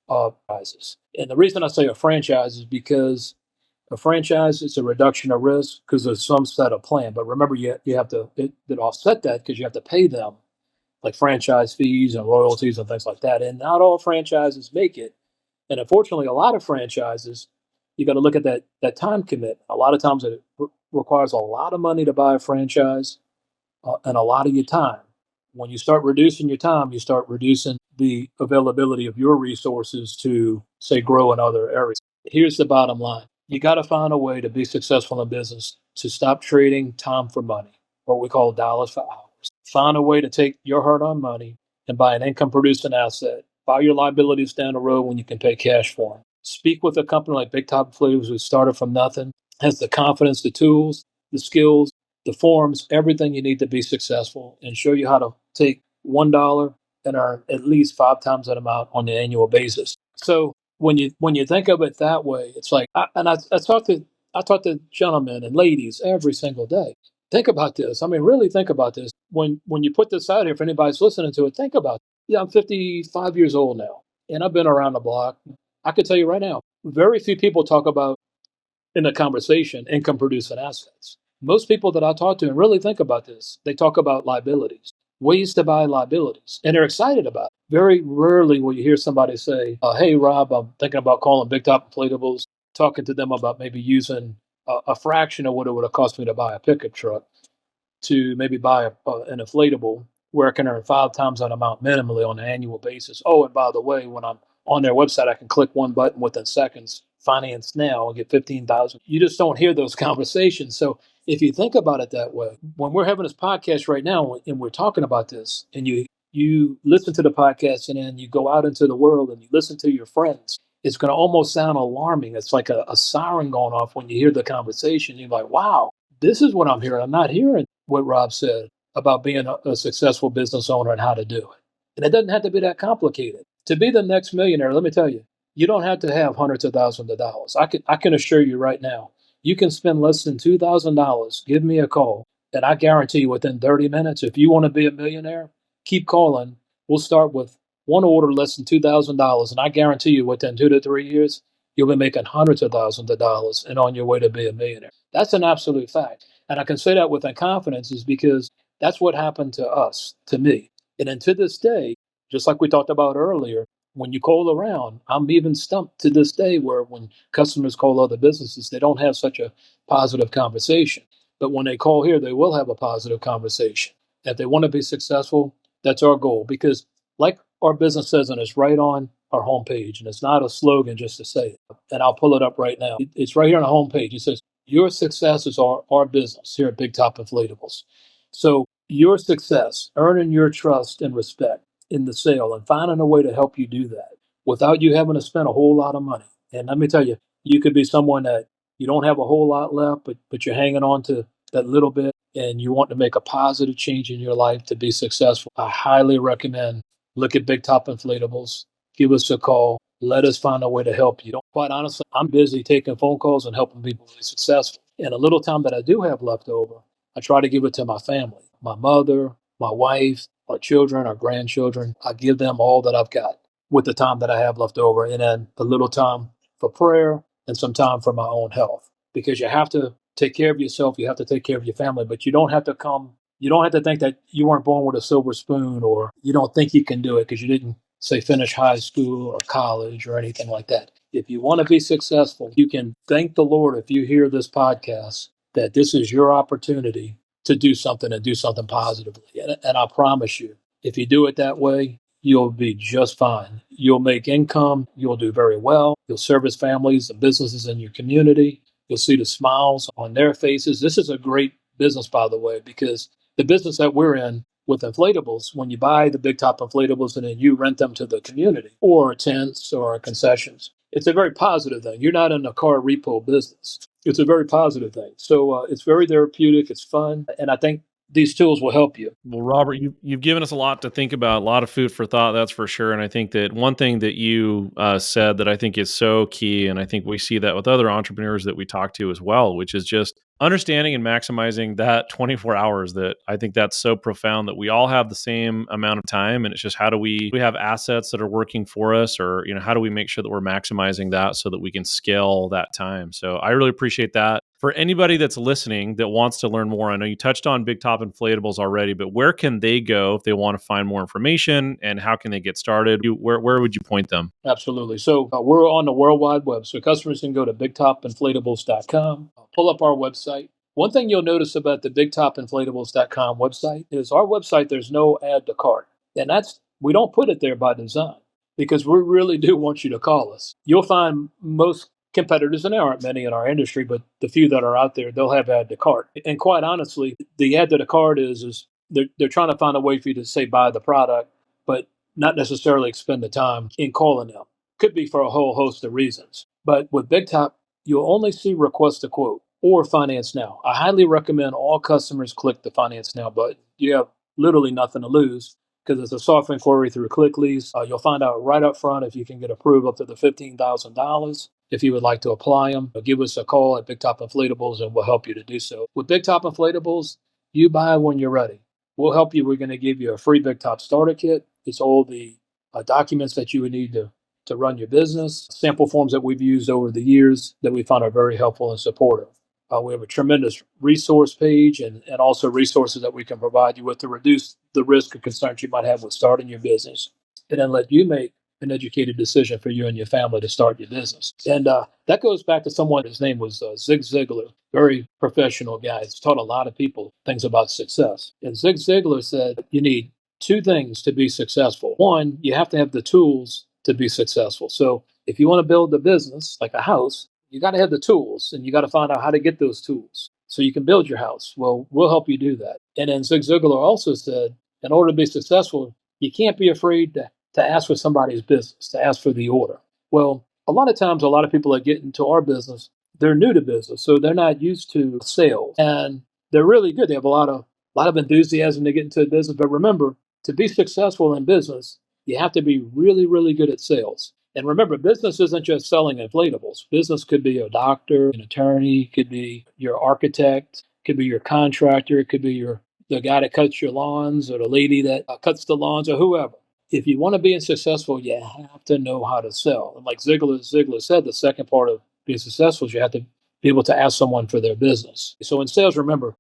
franchises. And the reason I say a franchise is because a franchise is a reduction of risk because there's some set of plan. But remember, you have to offset that because you have to pay them like franchise fees and royalties and things like that. And not all franchises make it. And unfortunately, a lot of franchises, you got to look at that time commitment. A lot of times it requires a lot of money to buy a franchise and a lot of your time. When you start reducing your time, you start reducing the availability of your resources to, say, grow in other areas. Here's the bottom line. You got to find a way to be successful in business to stop trading time for money, what we call dollars for hours. Find a way to take your hard earned money and buy an income producing asset. Buy your liabilities down the road when you can pay cash for them. speak with a company like Big Top Inflatables, who started from nothing, has the confidence, the tools, the skills, the forms, everything you need to be successful, and show you how to take $1 and earn at least 5 times that amount on the annual basis. So when you think of it that way, it's like I talk to gentlemen and ladies every single day. Think about this. I mean, really think about this. When you put this out here, if anybody's listening to it, think about it. Yeah, I'm 55 years old now, and I've been around the block. I can tell you right now, very few people talk about in a conversation income producing assets. Most people that I talk to and really think about this, they talk about liabilities, ways to buy liabilities, and they're excited about it. Very rarely will you hear somebody say, "Hey, Rob, I'm thinking about calling Big Top Inflatables," talking to them about maybe using a fraction of what it would have cost me to buy a pickup truck to maybe buy an inflatable where I can earn 5 times that amount minimally on an annual basis. Oh, and by the way, when I'm on their website, I can click one button within seconds, finance now, and get 15,000. You just don't hear those conversations. So if you think about it that way, when we're having this podcast right now and we're talking about this, and you listen to the podcast and then you go out into the world and you listen to your friends, it's going to almost sound alarming. It's like a siren going off when you hear the conversation. You're like, wow, this is what I'm hearing. I'm not hearing what Rob said about being a successful business owner and how to do it. And it doesn't have to be that complicated. To be the next millionaire, let me tell you, you don't have to have hundreds of thousands of dollars. I can assure you right now, you can spend less than $2,000. Give me a call, and I guarantee you within 30 minutes, if you want to be a millionaire, keep calling. We'll start with one order less than $2,000, and I guarantee you within 2 to 3 years, you'll be making hundreds of thousands of dollars and on your way to be a millionaire. That's an absolute fact. And I can say that with confidence is because that's what happened to us, to me. And then to this day, just like we talked about earlier, when you call around, I'm even stumped to this day where when customers call other businesses, they don't have such a positive conversation. But when they call here, they will have a positive conversation. If they want to be successful, that's our goal. Because, like our business says, and it's right on our homepage, and it's not a slogan just to say it. And I'll pull it up right now. It's right here on the homepage. It says, your success is our business here at Big Top Inflatables. So your success, earning your trust and respect in the sale and finding a way to help you do that without you having to spend a whole lot of money. And let me tell you, you could be someone that you don't have a whole lot left, but you're hanging on to that little bit and you want to make a positive change in your life to be successful. I highly recommend look at Big Top Inflatables, give us a call, let us find a way to help you. Quite honestly, I'm busy taking phone calls and helping people be successful. And a little time that I do have left over, I try to give it to my family, my mother, my wife, our children, our grandchildren. I give them all that I've got with the time that I have left over, and then a little time for prayer and some time for my own health. Because you have to take care of yourself, you have to take care of your family, but you don't have to think that you weren't born with a silver spoon or you don't think you can do it because you didn't say finish high school or college or anything like that. If you want to be successful, you can thank the Lord if you hear this podcast that this is your opportunity to do something and do something positively. And I promise you, if you do it that way, you'll be just fine. You'll make income. You'll do very well. You'll service families and businesses in your community. You'll see the smiles on their faces. This is a great business, by the way, because the business that we're in with inflatables, when you buy the big top inflatables and then you rent them to the community or tents or concessions, it's a very positive thing. You're not in a car repo business. It's a very positive thing. So it's very therapeutic. It's fun. And I think these tools will help you. Well, Robert, you've given us a lot to think about, a lot of food for thought, that's for sure. And I think that one thing that you said that I think is so key, and I think we see that with other entrepreneurs that we talk to as well, which is just understanding and maximizing that 24 hours. That I think that's so profound that we all have the same amount of time, and it's just how do we have assets that are working for us, or how do we make sure that we're maximizing that so that we can scale that time. So I really appreciate that. For anybody that's listening that wants to learn more, I know you touched on Big Top Inflatables already, but where can they go if they want to find more information, and how can they get started? Where would you point them? Absolutely. So we're on the World Wide Web. So customers can go to bigtopinflatables.com, pull up our website. One thing you'll notice about the bigtopinflatables.com website is our website, there's no add to cart. And we don't put it there by design because we really do want you to call us. You'll find most competitors, and there aren't many in our industry, but the few that are out there, they'll have add to cart. And quite honestly, the add to the cart is they're trying to find a way for you to say buy the product, but not necessarily expend the time in calling them. Could be for a whole host of reasons. But with Big Top, you'll only see request a quote or finance now. I highly recommend all customers click the finance now button. You have literally nothing to lose because it's a soft inquiry through ClickLease. You'll find out right up front if you can get approved up to the $15,000. If you would like to apply them, give us a call at Big Top Inflatables and we'll help you to do so. With Big Top Inflatables, you buy when you're ready. We'll help you. We're going to give you a free Big Top starter kit. It's all the documents that you would need to run your business, sample forms that we've used over the years that we found are very helpful and supportive. We have a tremendous resource page and also resources that we can provide you with to reduce the risk and concerns you might have with starting your business and then let you make an educated decision for you and your family to start your business. And that goes back to someone, his name was Zig Ziglar, very professional guy. He's taught a lot of people things about success. And Zig Ziglar said, you need two things to be successful. One, you have to have the tools to be successful. So if you want to build a business like a house, you got to have the tools and you got to find out how to get those tools so you can build your house. Well, we'll help you do that. And then Zig Ziglar also said, in order to be successful, you can't be afraid to ask for somebody's business, to ask for the order. Well, a lot of times, a lot of people that get into our business, they're new to business, so they're not used to sales, and they're really good. They have a lot of enthusiasm to get into the business. But remember, to be successful in business, you have to be really, really good at sales. And remember, business isn't just selling inflatables. Business could be a doctor, an attorney, could be your architect, could be your contractor, it could be the guy that cuts your lawns or the lady that cuts the lawns or whoever. If you want to be successful, you have to know how to sell. And like Ziglar said, the second part of being successful is you have to be able to ask someone for their business. So in sales, remember,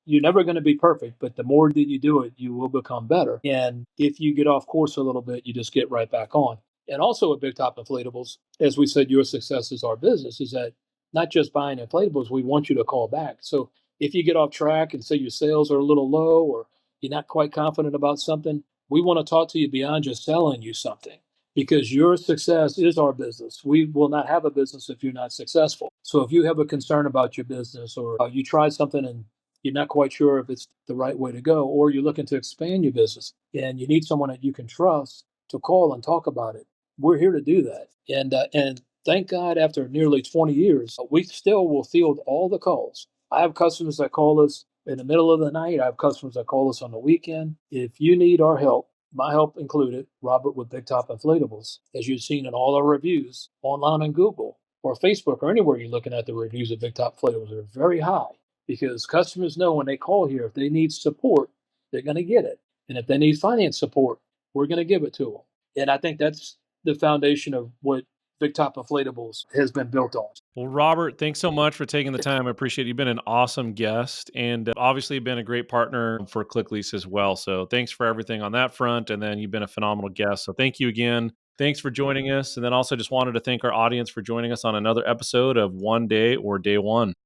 you're never going to be perfect, but the more that you do it, you will become better. And if you get off course a little bit, you just get right back on. And also at Big Top Inflatables, as we said, your success is our business, is that not just buying inflatables, we want you to call back. So if you get off track and say your sales are a little low or you're not quite confident about something, we want to talk to you beyond just selling you something because your success is our business. We will not have a business if you're not successful. So if you have a concern about your business or you tried something and you're not quite sure if it's the right way to go, or you're looking to expand your business and you need someone that you can trust to call and talk about it, we're here to do that. And thank God, after nearly 20 years, we still will field all the calls. I have customers that call us in the middle of the night. I have customers that call us on the weekend. If you need our help, my help included, Robert with Big Top Inflatables, as you've seen in all our reviews online on Google or Facebook or anywhere you're looking at, the reviews of Big Top Inflatables are very high because customers know when they call here, if they need support, they're going to get it. And if they need finance support, we're going to give it to them. And I think that's the foundation of what Big Top Inflatables has been built on. Well, Robert, thanks so much for taking the time. I appreciate it. You've been an awesome guest and obviously been a great partner for ClickLease as well. So thanks for everything on that front. And then you've been a phenomenal guest. So thank you again. Thanks for joining us. And then also just wanted to thank our audience for joining us on another episode of One Day or Day One.